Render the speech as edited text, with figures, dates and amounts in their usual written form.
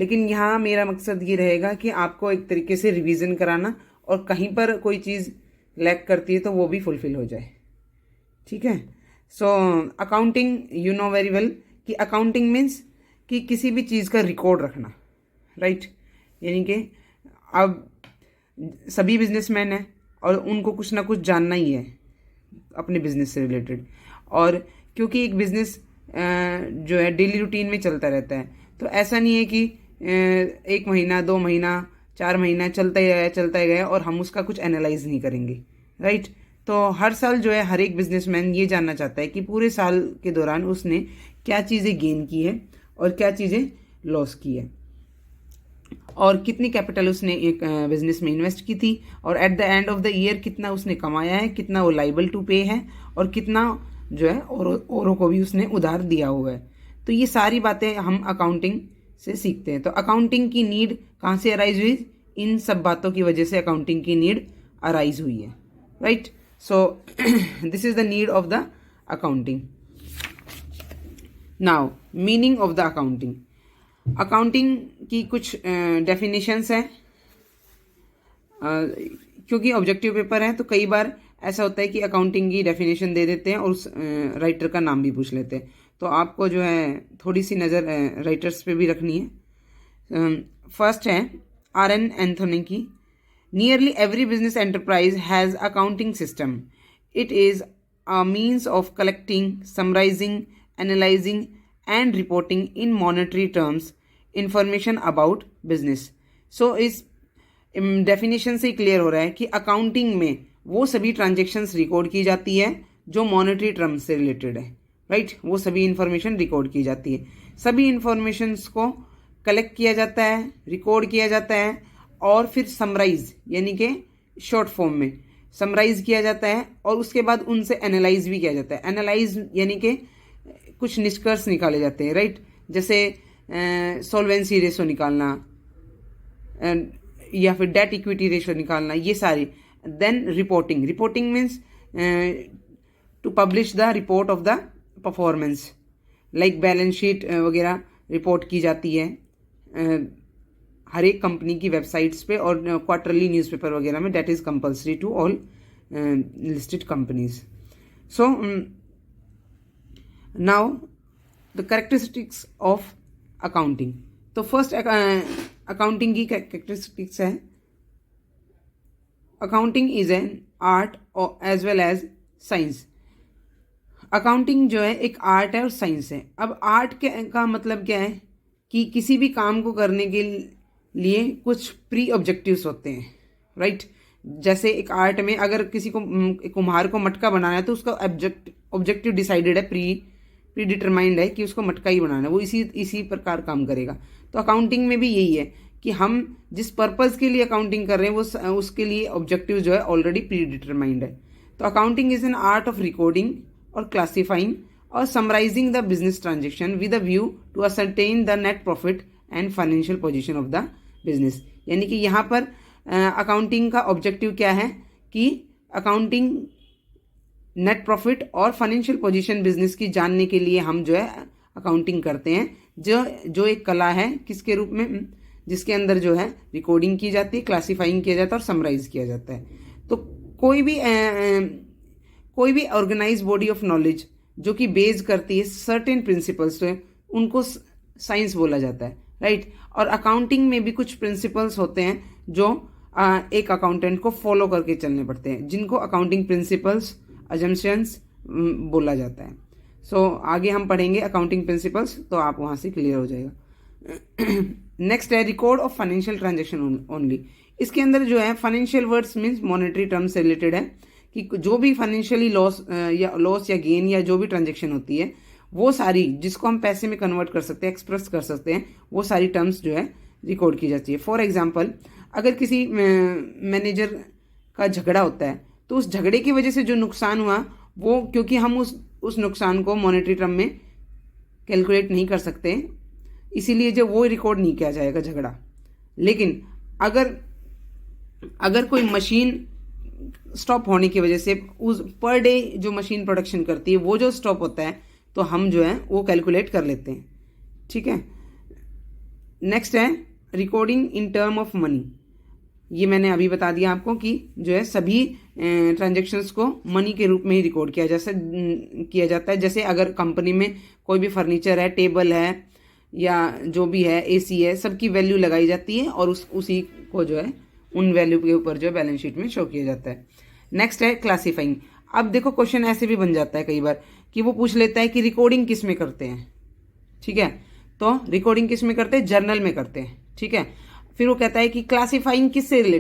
लेकिन यहाँ मेरा मकसद ये रहेगा कि आपको एक तरीके से रिवीजन कराना, और कहीं पर कोई चीज़ लैक करती है तो वो भी फुलफिल हो जाए। ठीक है। So accounting, you know very well कि अकाउंटिंग मीन्स कि किसी भी चीज़ का रिकॉर्ड रखना, राइट। यानी कि अब सभी बिजनेसमैन हैं और उनको कुछ ना कुछ जानना ही है अपने बिजनेस से रिलेटेड, और क्योंकि एक बिजनेस जो है डेली रूटीन में चलता रहता है, तो ऐसा नहीं है कि 1 महीना 2 महीना 4 महीना चलता ही गया और हम उसका कुछ एनालाइज नहीं करेंगे, राइट। तो हर साल जो है हर एक बिजनेसमैन ये जानना चाहता है कि पूरे साल के दौरान उसने क्या चीज़ें गेन की है और क्या चीज़ें लॉस की है, और कितनी कैपिटल उसने एक बिजनेस में इन्वेस्ट की थी, और at the end of the year कितना उसने कमाया है, कितना वो लाइबल टू पे है, और कितना जो है औरों को भी उसने उधार दिया हुआ है। तो ये सारी बातें हम अकाउंटिंग से सीखते हैं। तो अकाउंटिंग की नीड कहाँ से अराइज हुई? इन सब बातों की वजह से अकाउंटिंग की नीड अराइज हुई है, right. So this is the need of the accounting. Now meaning of the accounting. Accounting की कुछ डेफिनेशंस हैं, क्योंकि ऑब्जेक्टिव पेपर है तो कई बार ऐसा होता है कि अकाउंटिंग की डेफिनेशन दे देते हैं और उस राइटर का नाम भी पूछ लेते हैं, तो आपको जो है थोड़ी सी नज़र राइटर्स पे भी रखनी है। फर्स्ट है आर.एन. एंथोनी की, nearly every business enterprise has accounting system. It is a means of collecting, summarizing, analyzing and reporting in monetary terms information about business. So इस डेफिनेशन से क्लियर हो रहा है कि अकाउंटिंग में वो सभी ट्रांजेक्शन्स रिकॉर्ड की जाती है जो मॉनेटरी टर्म्स से रिलेटेड है, राइट। वो सभी इंफॉर्मेशन रिकॉर्ड की जाती है, सभी इंफॉर्मेशंस को कलेक्ट किया जाता है, रिकॉर्ड किया जाता है, और फिर समराइज यानी कि शॉर्ट फॉर्म में समराइज किया जाता है, और उसके बाद उनसे एनालाइज भी किया जाता है। एनालाइज यानी कि कुछ निष्कर्ष निकाले जाते हैं, राइट। जैसे सॉल्वेंसी रेशो निकालना या फिर डेट इक्विटी रेशो निकालना, ये सारी। Then reporting, reporting means to publish the report of the performance, like balance sheet वगैरह रिपोर्ट की जाती है हर एक कंपनी की वेबसाइट्स पे, और क्वार्टरली न्यूज़पेपर वगैरह में। That is compulsory to all listed companies. So now the characteristics of accounting. तो फर्स्ट अकाउंटिंग की कैरेक्टरिस्टिक्स है, accounting is an art as well as science. Accounting जो है एक आर्ट है और साइंस है। अब आर्ट का मतलब क्या है कि किसी भी काम को करने के लिए कुछ प्री ऑब्जेक्टिव्स होते हैं, राइट। जैसे एक आर्ट में अगर किसी को कुम्हार को मटका बनाना है तो उसका ऑब्जेक्टिव डिसाइडेड है, प्री डिटरमाइंड है कि उसको मटका ही बनाना है, वो इसी प्रकार काम करेगा। तो अकाउंटिंग में भी यही है कि हम जिस पर्पज़ के लिए अकाउंटिंग कर रहे हैं वो उसके लिए ऑब्जेक्टिव जो है ऑलरेडी प्री डिटरमाइंड है। तो accounting is an art of recording और क्लासीफाइंग और summarising the business transaction with a view to ascertain the net profit and financial position of the business. यानी कि यहाँ पर अकाउंटिंग का ऑब्जेक्टिव क्या है कि अकाउंटिंग नेट प्रॉफिट और फाइनेंशियल पोजीशन बिजनेस की जानने के लिए हम जो है अकाउंटिंग करते हैं, जो एक कला है किसके रूप में, जिसके अंदर जो है रिकॉर्डिंग की जाती है, क्लासीफाइंग किया जाता है और समराइज किया जाता है। तो कोई भी ऑर्गेनाइज बॉडी ऑफ नॉलेज जो कि बेस करती है सर्टेन प्रिंसिपल्स पे, उनको साइंस बोला जाता है, राइट। और अकाउंटिंग में भी कुछ प्रिंसिपल्स होते हैं जो एक अकाउंटेंट को फॉलो करके चलने पड़ते हैं, जिनको अकाउंटिंग प्रिंसिपल्स, अजम्पशंस बोला जाता है। सो आगे हम पढ़ेंगे अकाउंटिंग प्रिंसिपल्स, तो आप वहाँ से क्लियर हो जाएगा। नेक्स्ट है record of financial transaction only. इसके अंदर जो है financial words means monetary terms से रिलेटेड है कि जो भी फाइनेंशियली लॉस या गेन या जो भी ट्रांजेक्शन होती है वो सारी, जिसको हम पैसे में कन्वर्ट कर सकते हैं, एक्सप्रेस कर सकते हैं, वो सारी टर्म्स जो है रिकॉर्ड की जाती है। फॉर एग्जांपल, अगर किसी मैनेजर का झगड़ा होता है तो उस झगड़े की वजह से जो नुकसान हुआ वो, क्योंकि हम उस नुकसान को मॉनेटरी टर्म में कैलकुलेट नहीं कर सकते, इसीलिए जो वो रिकॉर्ड नहीं किया जाएगा झगड़ा। लेकिन अगर कोई मशीन स्टॉप होने की वजह से उस पर डे जो मशीन प्रोडक्शन करती है वो जो स्टॉप होता है, तो हम जो है वो कैलकुलेट कर लेते हैं, ठीक है। नेक्स्ट है recording in term of money. ये मैंने अभी बता दिया आपको कि जो है सभी ट्रांजेक्शन्स को मनी के रूप में ही रिकॉर्ड किया जाता है। जैसे अगर कंपनी में कोई भी फर्नीचर है, टेबल है या जो भी है, एसी है, सबकी वैल्यू लगाई जाती है और उसी को जो है उन वैल्यू के ऊपर जो है बैलेंस शीट में शो किया जाता है। नेक्स्ट है क्लासीफाइंग। अब देखो क्वेश्चन ऐसे भी बन जाता है कई बार कि वो पूछ लेता है कि रिकॉर्डिंग किस में करते हैं, ठीक है। तो रिकॉर्डिंग किस में करते हैं, जर्नल में करते हैं, ठीक है। फिर वो कहता है कि क्लासीफाइंग किससे